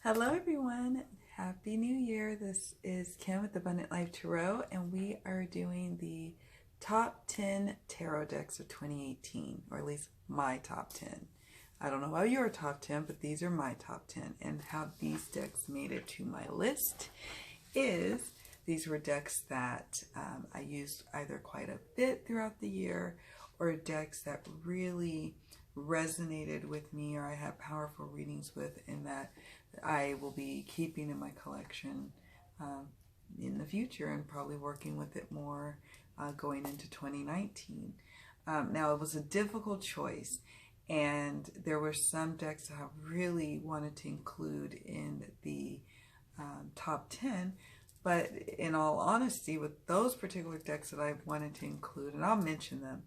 Hello everyone, Happy New Year. This is Kim with Abundant Life Tarot, and we are doing the top 10 tarot decks of 2018, or at least my top 10. I don't know about your top 10, but these are my top 10, and how these decks made it to my list is these were decks that I used either quite a bit throughout the year, or decks that really resonated with me or I had powerful readings with, and that I will be keeping in my collection in the future and probably working with it more going into 2019. Now, it was a difficult choice, and there were some decks that I really wanted to include in the top 10, but in all honesty, with those particular decks that I wanted to include, and I'll mention them,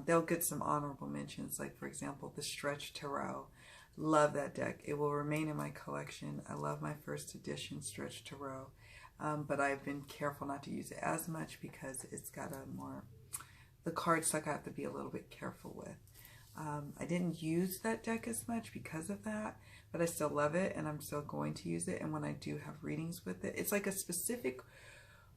they'll get some honorable mentions, like for example the Stretch Tarot. Love that deck. It will remain in my collection. I love my first edition Stretch Tarot, but I've been careful not to use it as much because it's got the card stock I have to be a little bit careful with. I didn't use that deck as much because of that, but I still love it and I'm still going to use it. And when I do have readings with it, it's like a specific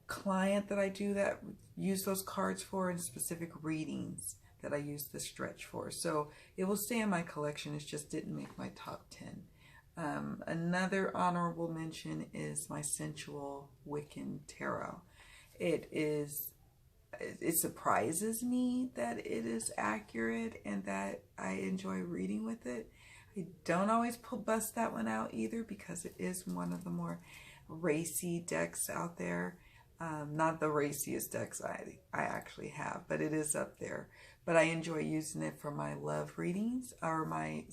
client that I do that use those cards for, and specific readings that I use the Stretch for. So it will stay in my collection. It just didn't make my top 10. Another honorable mention is my Sensual Wiccan Tarot. It surprises me that it is accurate and that I enjoy reading with it. I don't always bust that one out either because it is one of the more racy decks out there. Not the raciest decks I actually have, but it is up there. But I enjoy using it for my love readings or my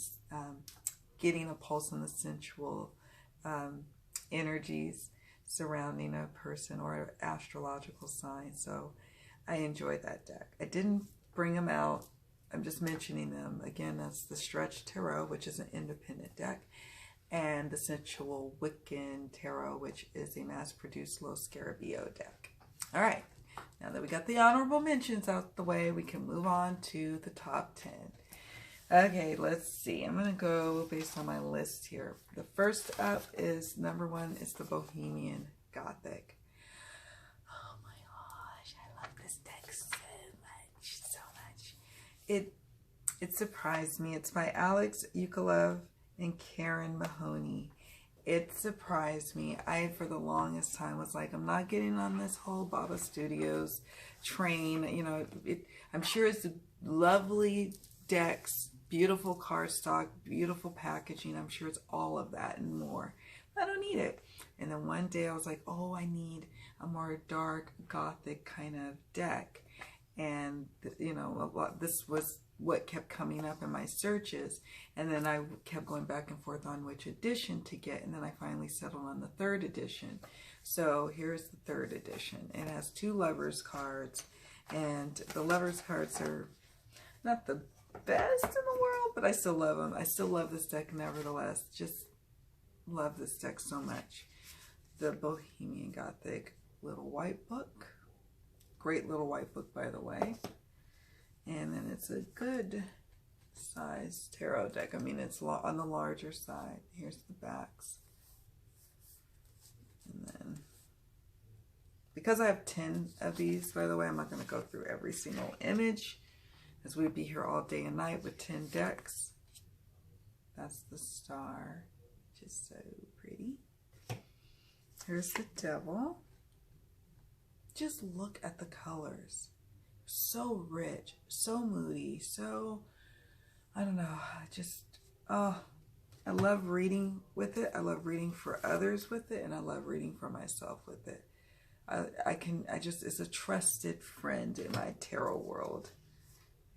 getting a pulse on the sensual energies surrounding a person or an astrological sign. So I enjoy that deck. I didn't bring them out. I'm just mentioning them. Again, that's the Stretch Tarot, which is an independent deck, and the Sensual Wiccan Tarot, which is a mass-produced Los Scarabeo deck. All right, now that we got the honorable mentions out the way, we can move on to the top 10. Okay, let's see. I'm going to go based on my list here. The first up is number 1 is the Bohemian Gothic. Oh my gosh, I love this deck so much, so much. It surprised me. It's by Alex Ukalev and Karen Mahoney. It surprised me. I, for the longest time, was like, I'm not getting on this whole Baba Studios train. You know, I'm sure it's lovely decks, beautiful cardstock, beautiful packaging. I'm sure it's all of that and more. I don't need it. And then one day I was like, oh, I need a more dark Gothic kind of deck. And, you know, this was what kept coming up in my searches, and then I kept going back and forth on which edition to get, and then I finally settled on the 3rd edition. So here's the 3rd edition. It has 2 lovers cards, and the lovers cards are not the best in the world, but I still love them. I still love this deck nevertheless. Just love this deck so much. The Bohemian Gothic little white book. Great little white book, by the way. And then it's a good size tarot deck. I mean, it's on the larger side. Here's the backs. And then, because I have 10 of these, by the way, I'm not going to go through every single image, as we'd be here all day and night with 10 decks. That's the star. Just so pretty. Here's the devil. Just look at the colors. So rich, so moody, so, I don't know, I love reading with it. I love reading for others with it, and I love reading for myself with it. It's a trusted friend in my tarot world.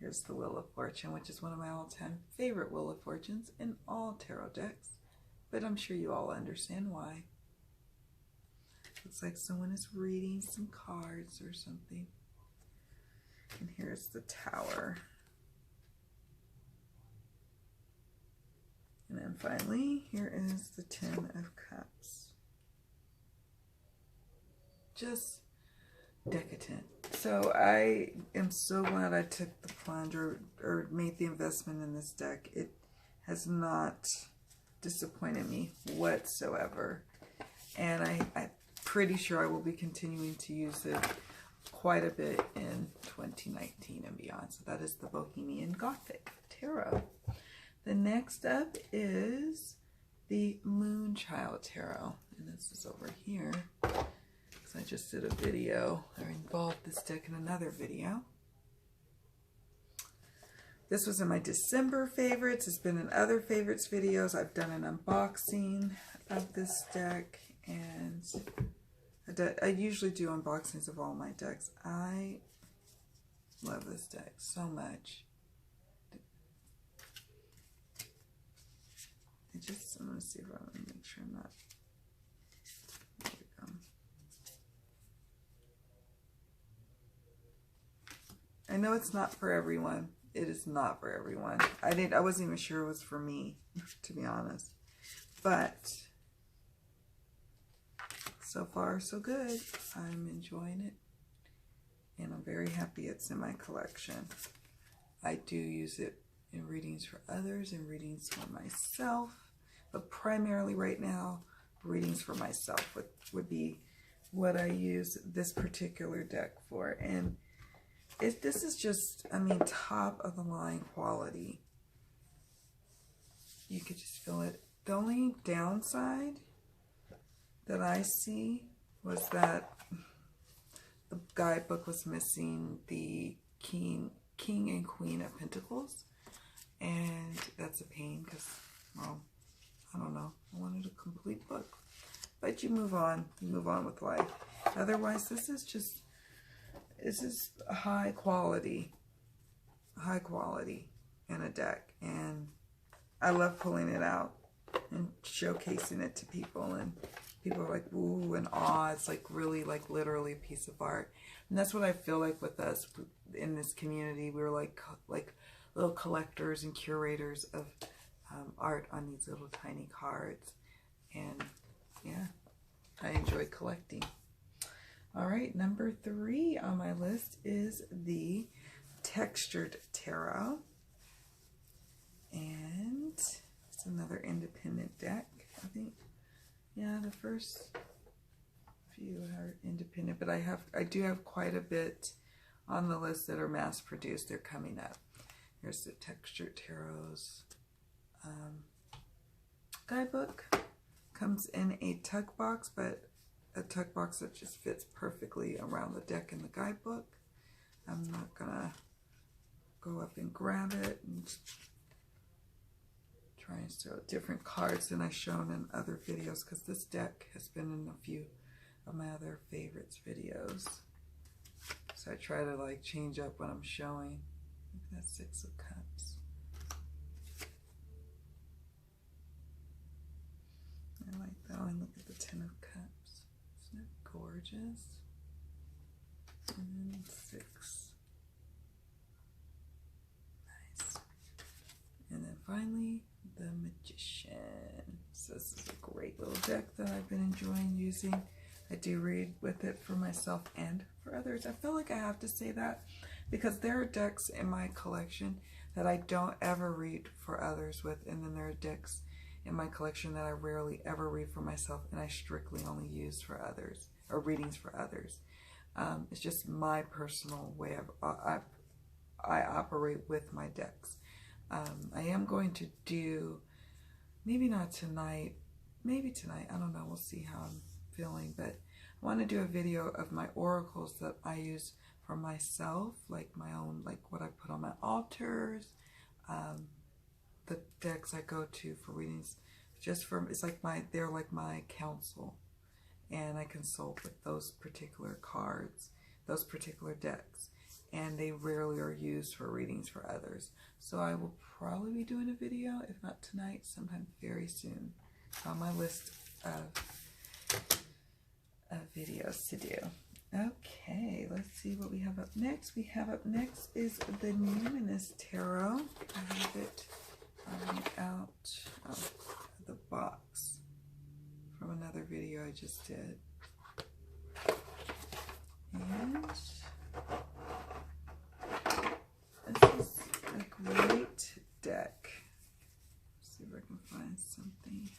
Here's the Wheel of Fortune, which is one of my all-time favorite Wheel of Fortunes in all tarot decks, but I'm sure you all understand why. Looks like someone is reading some cards or something. And here's the Tower. And then finally, here is the 10 of Cups. Just decadent. So I am so glad I took the plunge or made the investment in this deck. It has not disappointed me whatsoever. And I'm pretty sure I will be continuing to use it quite a bit in 2019 and beyond. So that is the Bohemian Gothic Tarot. The next up is the Moonchild Tarot. And this is over here, because I just did a video. I involved this deck in another video. This was in my December favorites. It's been in other favorites videos. I've done an unboxing of this deck, and I usually do unboxings of all my decks. I love this deck so much. I'm going to see if I want to make sure I'm not. There we go. I know it's not for everyone. It is not for everyone. I wasn't even sure it was for me, to be honest. But so far, so good. I'm enjoying it. And I'm very happy it's in my collection. I do use it in readings for others and readings for myself. But primarily right now, readings for myself would be what I use this particular deck for. And this is just, I mean, top of the line quality. You could just feel it. The only downside that I see was that the guidebook was missing the King and Queen of Pentacles. And that's a pain because, well, I don't know. I wanted a complete book. But you move on. You move on with life. Otherwise, this is high quality in a deck. And I love pulling it out and showcasing it to people. And people are like, ooh, and awe. It's like really, like literally a piece of art. And that's what I feel like with us in this community. We're like little collectors and curators of art on these little tiny cards. And yeah, I enjoy collecting. All right, number 3 on my list is the Textured Tarot. And it's another independent deck, I think. Yeah, the first few are independent, but I do have quite a bit on the list that are mass produced. They're coming up. Here's the Textured Tarot's guidebook. Comes in a tuck box, but a tuck box that just fits perfectly around the deck in the guidebook. I'm not gonna go up and grab it and try and show different cards than I've shown in other videos, because this deck has been in a few of my other favorites videos. So I try to like change up what I'm showing. That's 6 of Cups. I like that one. Look at the 10 of Cups. Isn't it gorgeous? And then 6. Nice. And then finally, the Magician. So this is a great little deck that I've been enjoying using. I do read with it for myself and for others. I feel like I have to say that because there are decks in my collection that I don't ever read for others with, and then there are decks in my collection that I rarely ever read for myself, and I strictly only use for others, or readings for others. It's just my personal way of I operate with my decks. I am going to do, maybe not tonight, maybe tonight, I don't know, we'll see how I'm feeling, but I want to do a video of my oracles that I use for myself, like my own, like what I put on my altars, the decks I go to for readings, just from, it's like they're like my counsel, and I consult with those particular cards, those particular decks, and they rarely are used for readings for others. So I will probably be doing a video, if not tonight, sometime very soon, on my list of videos to do. Okay, let's see what we have up next. We have up next is the Numinous Tarot. I have it out of the box from another video I just did. And this is a great deck. Let's see if I can find is something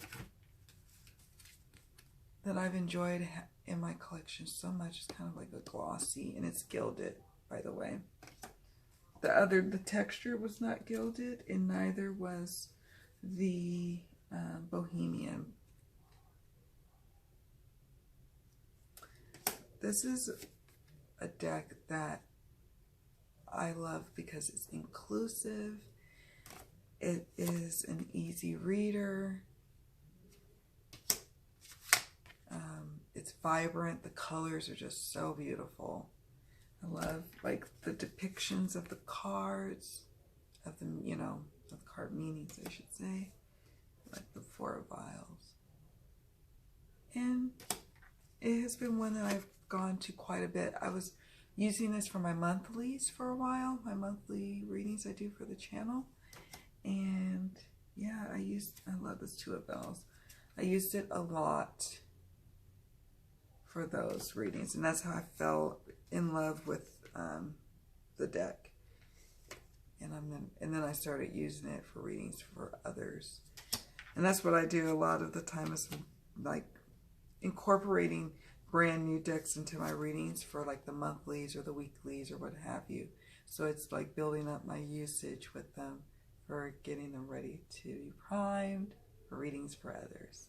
that I've enjoyed in my collection so much. It's kind of like a glossy, and it's gilded, by the way. The texture was not gilded, and neither was the Bohemian. This is a deck that I love because it's inclusive. It is an easy reader. It's vibrant. The colors are just so beautiful. I love like the depictions of the cards, of the, you know, of the card meanings, I should say, like the Four of Vials. And it has been one that I've gone to quite a bit. I was using this for my monthlies for a while, my monthly readings I do for the channel. And yeah, I love this Two of Bells. I used it a lot for those readings, and that's how I fell in love with the deck. And then I started using it for readings for others. And that's what I do a lot of the time, is like incorporating brand new decks into my readings for like the monthlies or the weeklies or what have you. So it's like building up my usage with them for getting them ready to be primed for readings for others.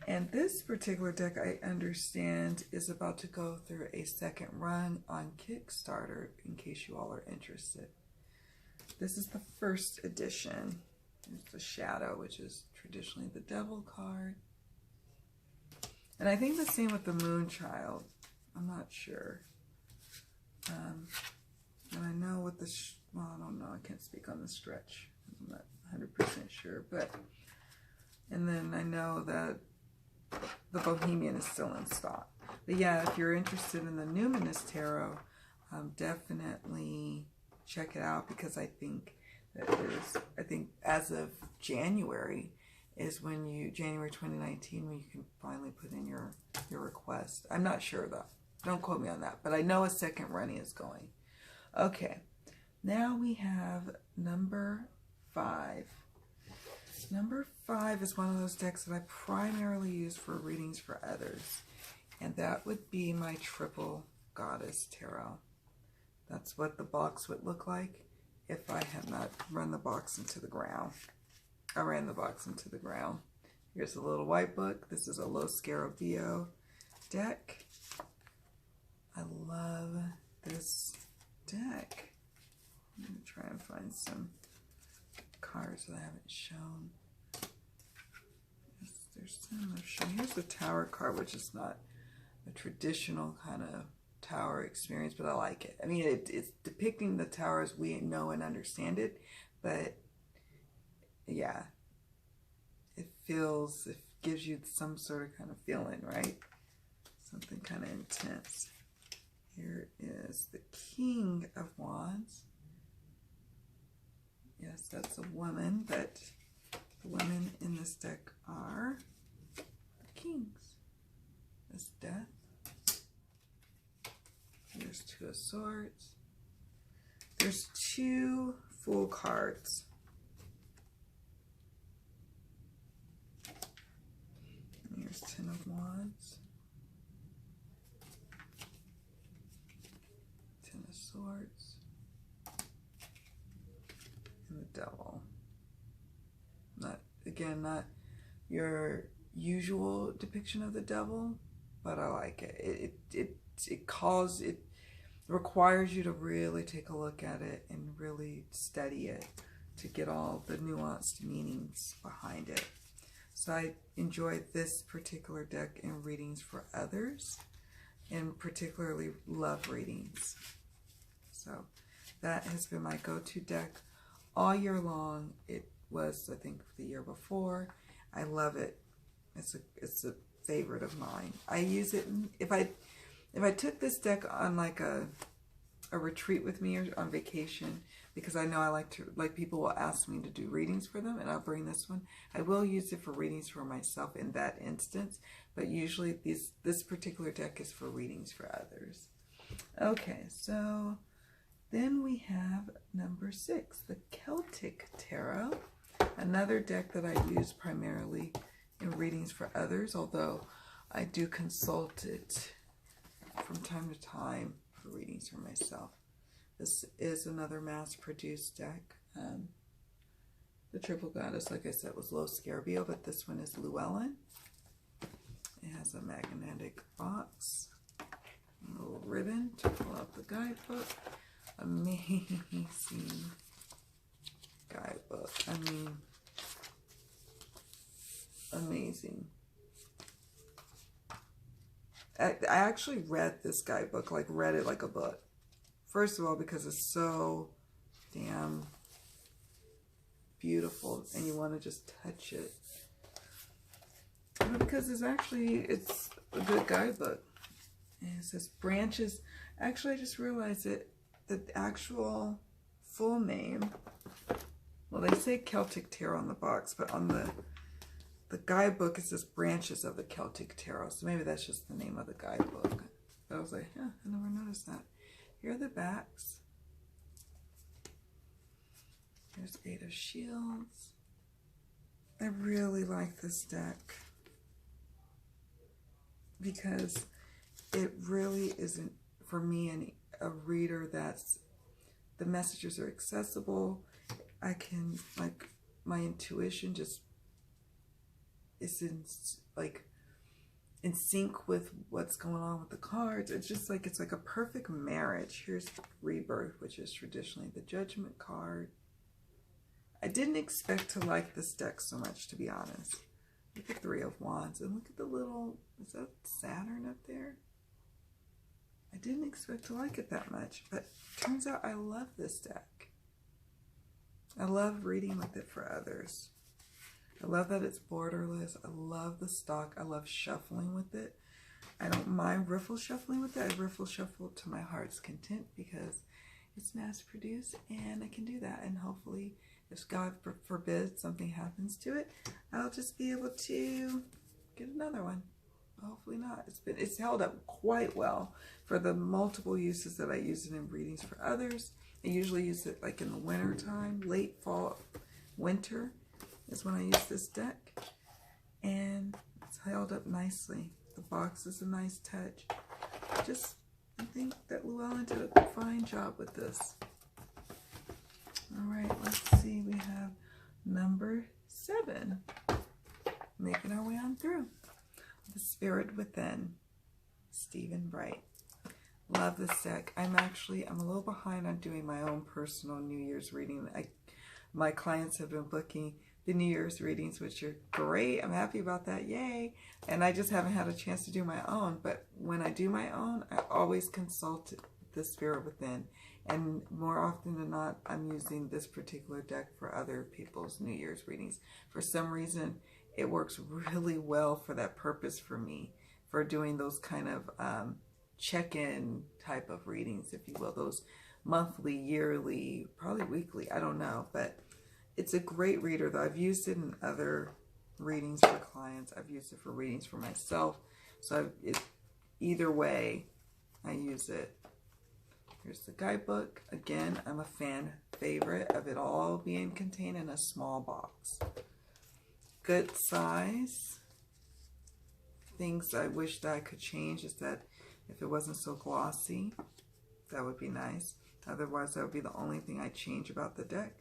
And this particular deck, I understand, is about to go through a second run on Kickstarter, in case you all are interested. This is the first edition. There's the Shadow, which is traditionally the Devil card. And I think the same with the Moonchild. I'm not sure. And I know with the, well, I don't know, I can't speak on the stretch. I'm not 100% sure, but, and then I know that the Bohemian is still in stock. But yeah, if you're interested in the Numinous Tarot, definitely check it out, because I think that as of January is when January 2019, when you can finally put in your request. I'm not sure though. Don't quote me on that, but I know a second running is going. Okay, now we have number 5. Number 5 is one of those decks that I primarily use for readings for others, and that would be my Triple Goddess Tarot. That's what the box would look like if I had not run the box into the ground. I ran the box into the ground. Here's a little white book. This is a Los Scarabeo deck. I love this deck. I'm going to try and find some cards that I haven't shown. There's some I've shown. Here's the Tower card, which is not a traditional kind of tower experience, but I like it. I mean, it's depicting the tower as we know and understand it, but yeah, it gives you some sort of kind of feeling, right? Something kind of intense. Here is the King of Wands. Yes, that's a woman, but the women in this deck are kings. There's Death. There's Two of Swords. There's 2 Fool cards. And here's 10 of Wands. 10 of Swords. And the Devil. Not your usual depiction of the devil, but I like it. It requires you to really take a look at it and really study it to get all the nuanced meanings behind it. So I enjoy this particular deck in readings for others, and particularly love readings. So that has been my go-to deck all year long. It was, I think, the year before. I love it. It's a favorite of mine. I use it if I took this deck on like a retreat with me or on vacation, because I know I like people will ask me to do readings for them, and I'll bring this one. I will use it for readings for myself in that instance, but usually this particular deck is for readings for others. Okay, so Then we have number 6, the Celtic Tarot. Another deck that I use primarily in readings for others, although I do consult it from time to time for readings for myself. This is another mass-produced deck. The Triple Goddess, like I said, was Lo Scarabeo, but this one is Llewellyn. It has a magnetic box, a little ribbon to pull out the guidebook. Amazing guidebook. I mean, amazing. I actually read this guidebook, like read it like a book. First of all, because it's so damn beautiful and you want to just touch it. But because it's a good guidebook. And it says branches. Actually, I just realized that the actual full name, well, they say Celtic Tarot on the box, but on the guidebook it says Branches of the Celtic Tarot. So maybe that's just the name of the guidebook. But I was like, yeah, I never noticed that. Here are the backs. There's 8 of Shields. I really like this deck because it really isn't, for me, a reader that's, the messages are accessible. I can, like, my intuition just is in sync with what's going on with the cards. It's just like, it's like a perfect marriage. Here's Rebirth, which is traditionally the Judgment card. I didn't expect to like this deck so much, to be honest. Look at 3 of Wands, and look at the little, is that Saturn up there? I didn't expect to like it that much, but turns out I love this deck. I love reading with it for others. I love that it's borderless. I love the stock. I love shuffling with it. I don't mind riffle shuffling with it. I riffle shuffle to my heart's content because it's mass produced and I can do that. And hopefully, if God forbid something happens to it, I'll just be able to get another one. Hopefully not. It's held up quite well for the multiple uses that I use it in readings for others. I usually use it like in the winter time, late fall, winter is when I use this deck, and it's held up nicely. The box is a nice touch. I think that Llewellyn did a fine job with this. All right, let's see. We have number 7. Making our way on through. The Spirit Within, Stephen Bright. Love this deck. I'm a little behind on doing my own personal New Year's reading. My clients have been booking the New Year's readings, which are great. I'm happy about that. Yay. And I just haven't had a chance to do my own. But when I do my own, I always consult the Spirit Within. And more often than not, I'm using this particular deck for other people's New Year's readings. For some reason, it works really well for that purpose for me, for doing those kind of check-in type of readings, if you will, those monthly, yearly, probably weekly, I don't know, but it's a great reader, though. I've used it in other readings for clients. I've used it for readings for myself. So either way, I use it. Here's the guidebook. Again, I'm a fan favorite of it all being contained in a small box. Good size. Things I wish that I could change is that if it wasn't so glossy, that would be nice. Otherwise, that would be the only thing I change about the deck.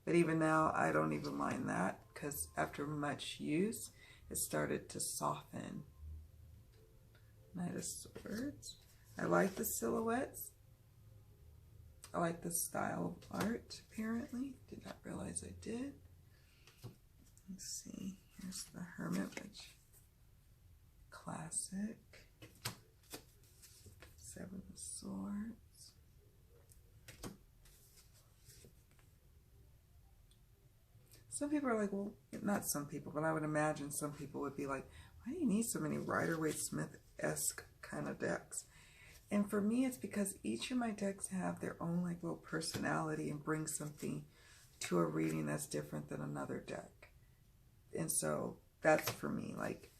But even now, I don't even mind that because after much use, it started to soften. Knight of Swords. I like the silhouettes. I like the style of art, apparently. Did not realize I did. Let's see. Here's the Hermit, which classic. 7 of Swords. Some people are like, well, not some people, but I would imagine some people would be like, why do you need so many Rider-Waite-Smith-esque kind of decks? And for me, it's because each of my decks have their own like little personality and bring something to a reading that's different than another deck. And so that's for me, like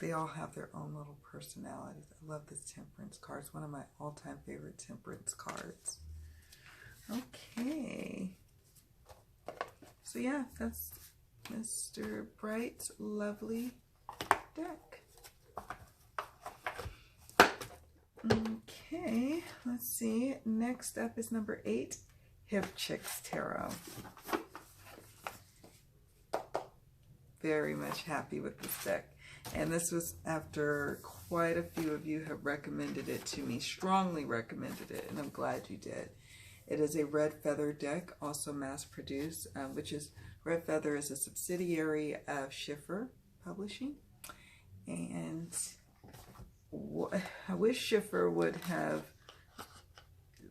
they all have their own little personalities. I love this Temperance card. It's one of my all-time favorite Temperance cards. Okay. So yeah, that's Mr. Bright's lovely deck. Okay, let's see. Next up is number 8, Hip Chicks Tarot. Very much happy with this deck. And this was after quite a few of you have recommended it to me, strongly recommended it, and I'm glad you did. It is a Red Feather deck, also mass-produced, which is, Red Feather is a subsidiary of Schiffer Publishing. And I wish Schiffer would have,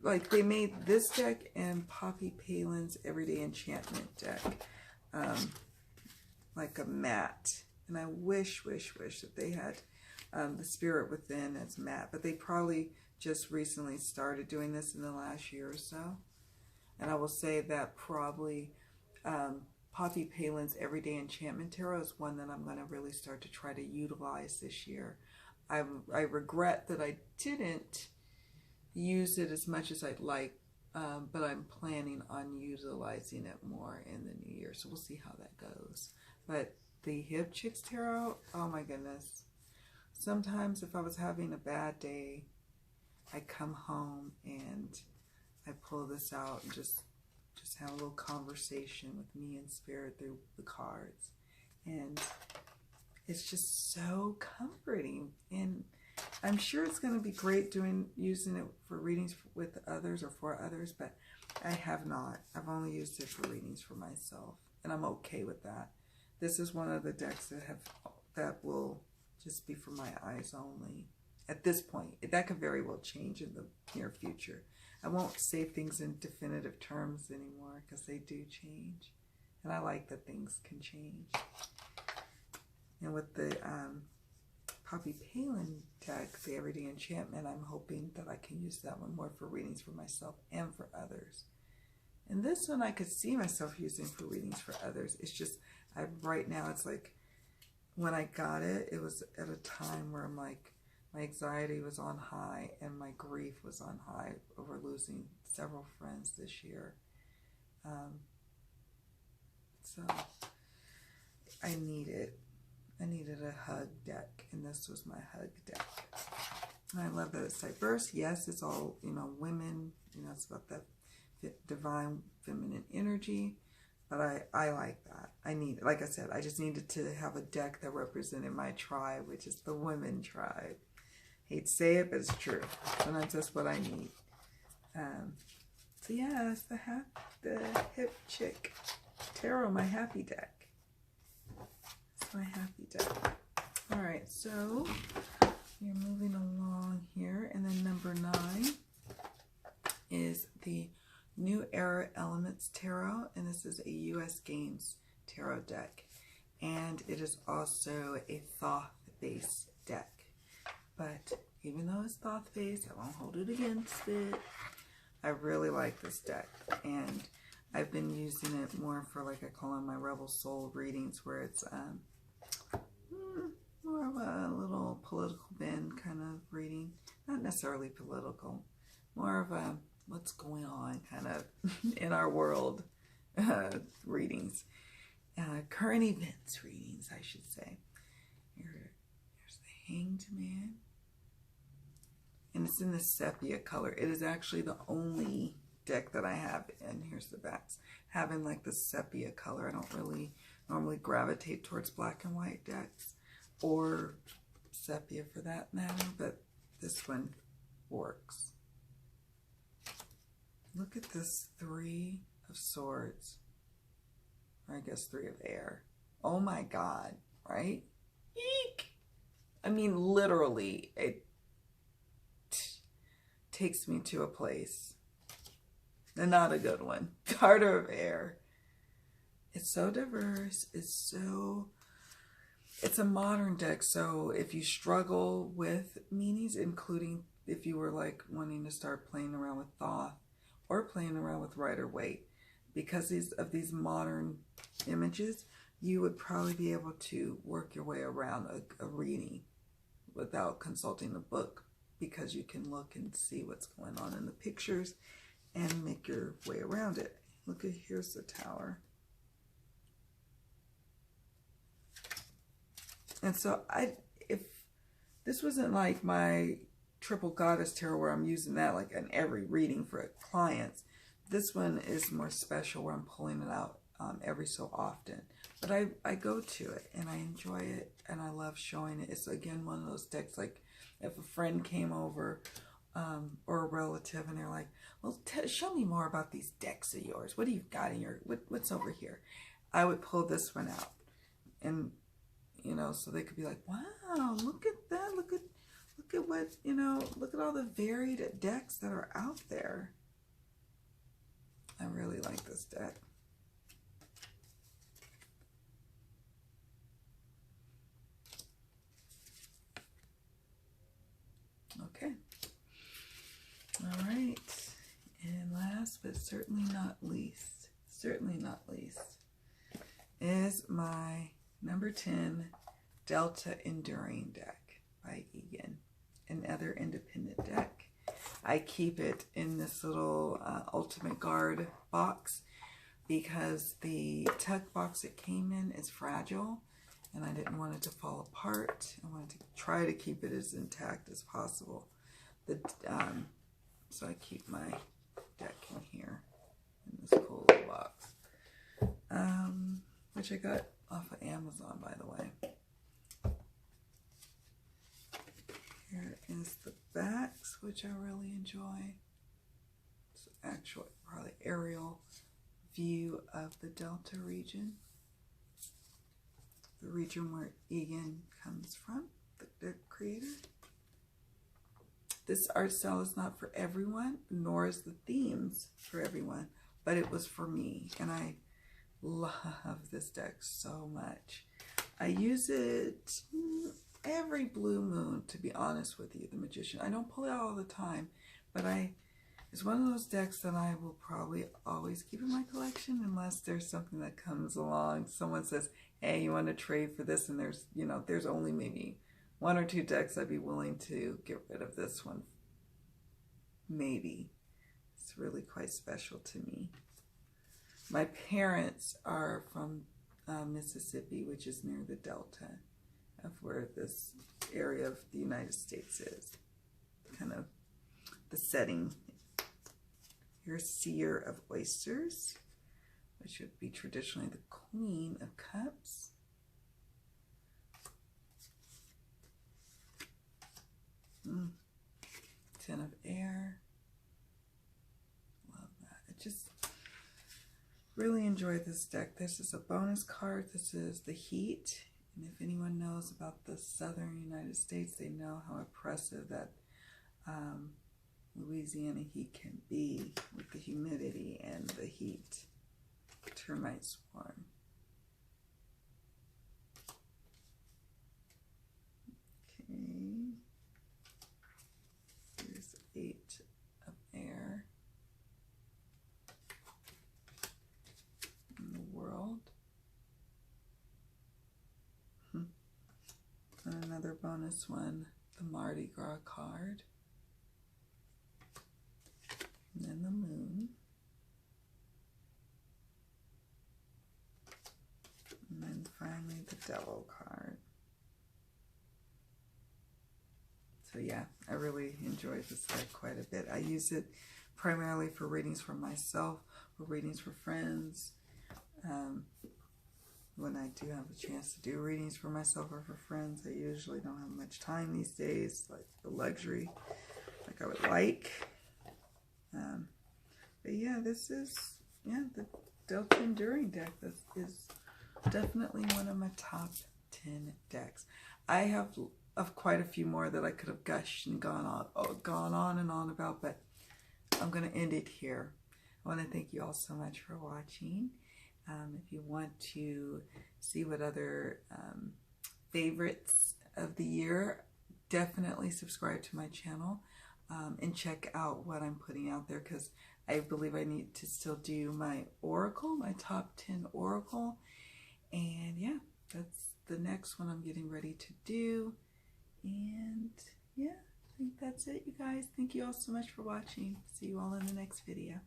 like, they made this deck and Poppy Palin's Everyday Enchantment deck, like a matte. And I wish that they had the Spirit Within as matte, but they probably just recently started doing this in the last year or so. And I will say that probably Poppy Palin's Everyday Enchantment Tarot is one that I'm going to really start to try to utilize this year. I regret that I didn't use it as much as I'd like, but I'm planning on utilizing it more in the new year, so we'll see how that goes. But the Hip Chicks Tarot, oh my goodness. Sometimes if I was having a bad day, I come home and I pull this out and just have a little conversation with me and Spirit through the cards. And it's just so comforting. And I'm sure it's going to be great using it for readings with others or for others, but I have not. I've only used it for readings for myself, and I'm okay with that. This is one of the decks that will just be for my eyes only. At this point, that could very well change in the near future. I won't say things in definitive terms anymore because they do change. And I like that things can change. And with the Poppy Palin deck, the Everyday Enchantment, I'm hoping that I can use that one more for readings for myself and for others. And this one I could see myself using for readings for others. It's just, right now it's like, when I got it, it was at a time where I'm like, my anxiety was on high and my grief was on high over losing several friends this year. So I needed a hug deck, and this was my hug deck. And I love that it's diverse. Yes, it's all, women, it's about that divine feminine energy. But I like that. Like I said, I just needed to have a deck that represented my tribe, which is the women tribe. Hate to say it, but it's true. Sometimes that's what I need. So yeah, that's the Hip Chick Tarot, my happy deck. It's my happy deck. All right, so you're moving along here, and then number 9 is the New Era Elements Tarot, and this is a U.S. Games Tarot deck, and it is also a Thoth-based deck. But even though it's Thoth-based, I won't hold it against it. I really like this deck, and I've been using it more for, like I call them, my Rebel Soul readings, where it's more of a little political bend kind of reading. Not necessarily political, more of a what's going on kind of in our world readings. Current events readings, I should say. Here's the Hanged Man. And it's in the sepia color. It is actually the only deck that I have, and here's the backs, having like the sepia color. I don't really normally gravitate towards black and white decks, or sepia for that matter, but this one works. Look at this 3 of Swords, or I guess 3 of Air. Oh my God, right? Eek! I mean, literally, it takes me to a place, and not a good one. Card of Air. It's so diverse. It's a modern deck, so if you struggle with meanings, including if you were like wanting to start playing around with Thoth or playing around with Rider-Waite, because of these modern images, you would probably be able to work your way around a reading without consulting the book, because you can look and see what's going on in the pictures and make your way around it. Look at, here's the Tower. And so if this wasn't like my Triple Goddess Tarot where I'm using that like in every reading for clients, this one is more special where I'm pulling it out every so often. But I go to it and I enjoy it and I love showing it. It's again one of those decks, like if a friend came over or a relative and they're like, well, show me more about these decks of yours. What do you got in your, what's over here? I would pull this one out, and you know, so they could be like, wow, look at that, look at what, you know, look at all the varied decks that are out there. I really like this deck. Okay. All right. And last but certainly not least, is my number 10 Delta Enduring deck by Egan, another independent deck. I keep it in this little Ultimate Guard box because the tuck box it came in is fragile and I didn't want it to fall apart. I wanted to try to keep it as intact as possible. So I keep my deck in here in this cool little box, which I got off of Amazon, by the way. Here is the backs, which I really enjoy. It's actually probably aerial view of the Delta region, the region where Egan comes from, the creator. This art style is not for everyone, nor is the themes for everyone, but it was for me, and I love this deck so much. I use it every blue moon, to be honest with you, the Magician. I don't pull it out all the time, but it's one of those decks that I will probably always keep in my collection unless there's something that comes along. Someone says, hey, you want to trade for this? And there's, you know, there's only maybe 1 or 2 decks I'd be willing to get rid of this one. Maybe. It's really quite special to me. My parents are from Mississippi, which is near the Delta of where this area of the United States is. Kind of the setting. Here's Seer of Oysters, which would be traditionally the Queen of Cups. Ten of Air. Love that. I just really enjoy this deck. This is a bonus card. This is the heat. And if anyone knows about the southern United States, they know how oppressive that Louisiana heat can be with the humidity and the heat. Termite swarm. Okay. Here's 8 of Air. In the world. And another bonus one, the Mardi Gras card. And then the Moon. And then finally the Devil card. So yeah, I really enjoyed this deck quite a bit. I use it primarily for readings for myself, or readings for friends. When I do have a chance to do readings for myself or for friends, I usually don't have much time these days, like the luxury like I would like. But yeah, this is, the Delta Enduring deck. This is definitely one of my top 10 decks. I have quite a few more that I could have gushed and gone on and on about, but I'm going to end it here. I want to thank you all so much for watching. If you want to see what other favorites of the year, definitely subscribe to my channel and check out what I'm putting out there, because I believe I need to still do my Oracle, my top 10 Oracle. And yeah, that's the next one I'm getting ready to do. And yeah, I think that's it, you guys. Thank you all so much for watching. See you all in the next video.